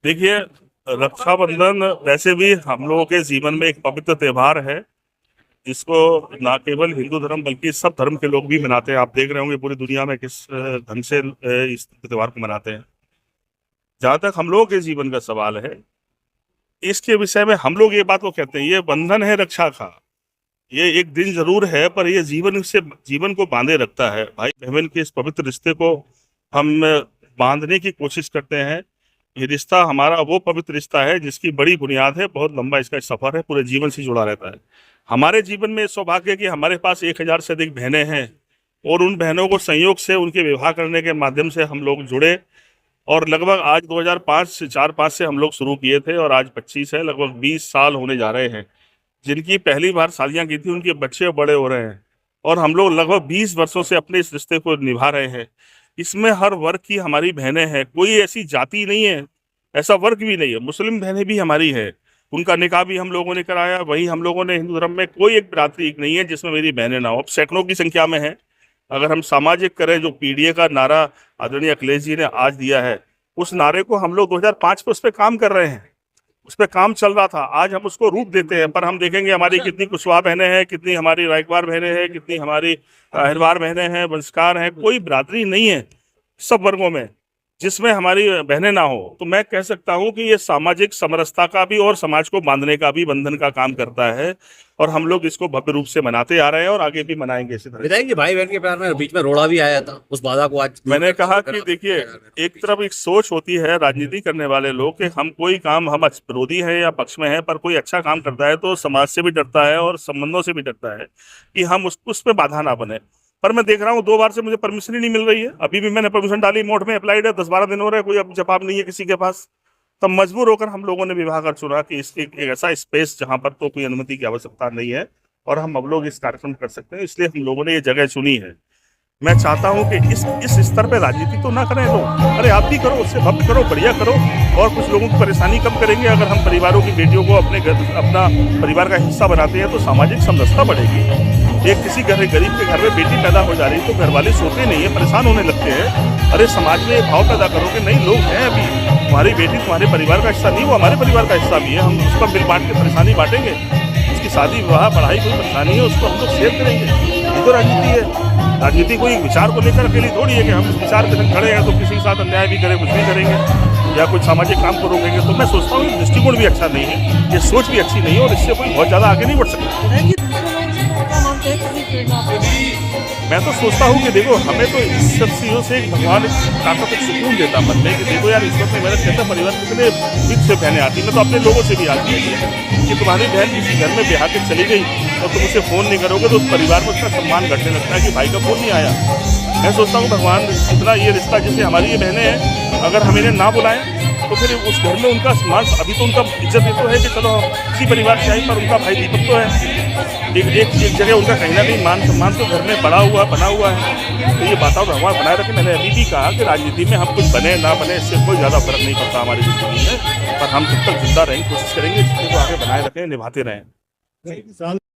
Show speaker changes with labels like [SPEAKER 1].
[SPEAKER 1] देखिए, रक्षाबंधन वैसे भी हम लोगों के जीवन में एक पवित्र त्योहार है, जिसको ना केवल हिंदू धर्म बल्कि सब धर्म के लोग भी मनाते हैं। आप देख रहे होंगे पूरी दुनिया में किस ढंग से इस त्योहार को मनाते हैं। जहां तक हम लोगों के जीवन का सवाल है, इसके विषय में हम लोग ये बात को कहते हैं, ये बंधन है रक्षा का। ये एक दिन जरूर है, पर ये जीवन को बांधे रखता है। भाई बहन के इस पवित्र रिश्ते को हम बांधने की कोशिश करते हैं। ये रिश्ता हमारा वो पवित्र रिश्ता है जिसकी बड़ी बुनियाद है, बहुत लंबा इसका सफर है, पूरे जीवन से जुड़ा रहता है। हमारे जीवन में सौभाग्य है कि हमारे पास 1000 से अधिक बहनें हैं, और उन बहनों को संयोग से उनके विवाह करने के माध्यम से हम लोग जुड़े। और लगभग आज 2005 से 4-5 से हम लोग शुरू किए थे, और आज 25 है, लगभग 20 साल होने जा रहे हैं। जिनकी पहली बार शादियां की थी, उनके बच्चे बड़े हो रहे हैं, और हम लोग लगभग 20 वर्षों से अपने इस रिश्ते को निभा रहे हैं। इसमें हर वर्ग की हमारी बहनें हैं, कोई ऐसी जाति नहीं है, ऐसा वर्ग भी नहीं है। मुस्लिम बहनें भी हमारी है, उनका निकाह भी हम लोगों ने कराया। वही हम लोगों ने हिंदू धर्म में कोई एक बिरादरी नहीं है जिसमें मेरी बहनें ना हो। अब सैकड़ों की संख्या में है। अगर हम सामाजिक करें, जो पीडीए का नारा आदरणीय अखिलेश जी ने आज दिया है, उस नारे को हम लोग 2005 पे उस पर काम कर रहे हैं, उस पर काम चल रहा था। आज हम उसको रूप देते हैं, पर हम देखेंगे हमारी कितनी कुशवाहा बहनें हैं, कितनी हमारी रायकवार बहनें हैं, कितनी हमारी अहिरवार बहनें हैं, वंशकार हैं। कोई बिरादरी नहीं है सब वर्गों में जिसमें हमारी बहनें ना हो। तो मैं कह सकता हूं कि ये सामाजिक समरसता का भी और समाज को बांधने का भी बंधन का काम करता है, और हम लोग इसको भव्य रूप से मनाते आ रहे हैं और आगे भी मनाएंगे इसी तरह।
[SPEAKER 2] बताएंगे भाई बहन के प्यार में बीच में रोड़ा भी आया था, उस बाधा को आज
[SPEAKER 1] मैंने कहा कि देखिए, एक तरफ एक सोच होती है राजनीति करने वाले लोग कि हम कोई काम, हम विरोधी हैं या पक्ष में हैं, पर कोई अच्छा काम करता है तो समाज से भी डरता है और संबंधों से भी डरता है कि हम उस पर बाधा ना बने। पर मैं देख रहा हूँ 2 बार से मुझे परमिशन ही नहीं मिल रही है। अभी भी मैंने परमिशन डाली, मोड में अप्लाइड है, 10-12 दिन हो रहे हैं, कोई अब जवाब नहीं है किसी के पास। तब मजबूर होकर हम लोगों ने विवाह कर चुना कि इसके एक ऐसा स्पेस जहां पर तो कोई अनुमति की आवश्यकता नहीं है और हम अब लोग इस कार्यक्रम कर सकते हैं, इसलिए हम लोगों ने ये जगह चुनी है। मैं चाहता हूं कि इस स्तर पे राजनीति तो ना करें लोग। अरे आप भी करो, उससे भव्य करो, बढ़िया करो, और कुछ लोगों की परेशानी कम करेंगे। अगर हम परिवारों की बेटियों को अपना परिवार का हिस्सा बनाते हैं तो सामाजिक समरसता बढ़ेगी। एक किसी गरीब के घर में बेटी पैदा हो जा रही है तो घर वाले सोते नहीं है, परेशान होने लगते हैं। अरे समाज में भाव पैदा करो कि नहीं, लोग हैं अभी, तुम्हारी बेटी तुम्हारे परिवार का हिस्सा नहीं, वो हमारे परिवार का हिस्सा भी है। हम उसको मिल बांट के परेशानी बांटेंगे। उसकी शादी विवाह पढ़ाई कोई परेशानी है, उसको हम लोग शेयर करेंगे। ये तो राजनीति है। राजनीति कोई विचार को लेकर अकेली थोड़ी है कि हम इस विचार के संग खड़े हैं तो किसी के साथ अन्याय भी करें, कुछ भी करेंगे या कुछ सामाजिक काम को रोकेंगे। तो मैं सोचता हूँ दृष्टिकोण भी अच्छा नहीं है, ये सोच भी अच्छी नहीं है, और इससे कोई बहुत ज्यादा आगे नहीं बढ़ सकता। मैं तो सोचता हूँ कि देखो, हमें तो इस सब चीजों से एक भगवान ताकत, एक सुकून देता मन में कि देखो यार, ईश्वर ने मेहनत कहता परिवार कितने बीच से बहनें आती। मैं तो अपने लोगों से भी आती है कि तुम्हारी बहन किसी घर में ब्याह के चली गई और तुम उसे फोन नहीं करोगे तो उस परिवार में उसका सम्मान घटने लगता है कि भाई का फोन नहीं आया। मैं सोचता हूँ भगवान इतना ये रिश्ता, जैसे हमारी ये बहनें हैं, अगर हम इन्हें ना बुलाएं तो फिर उस घर में उनका सम्मान, अभी तो उनका इज्जत ये तो है कि चलो किसी परिवार से आई, पर उनका भाई दीपक तो है। एक जगह उनका कहीं ना कहीं मान सम्मान तो घर में बना हुआ है। तो ये वातावरण भगवान बनाए रखे। मैंने अभी भी कहा कि राजनीति में हम कुछ बने ना बने, इससे कोई ज़्यादा फर्क नहीं पड़ता हमारी जिंदगी में, पर हम जब तक जिंदा रहेंगे कोशिश करेंगे इसको आगे बनाए रखें, निभाते रहें।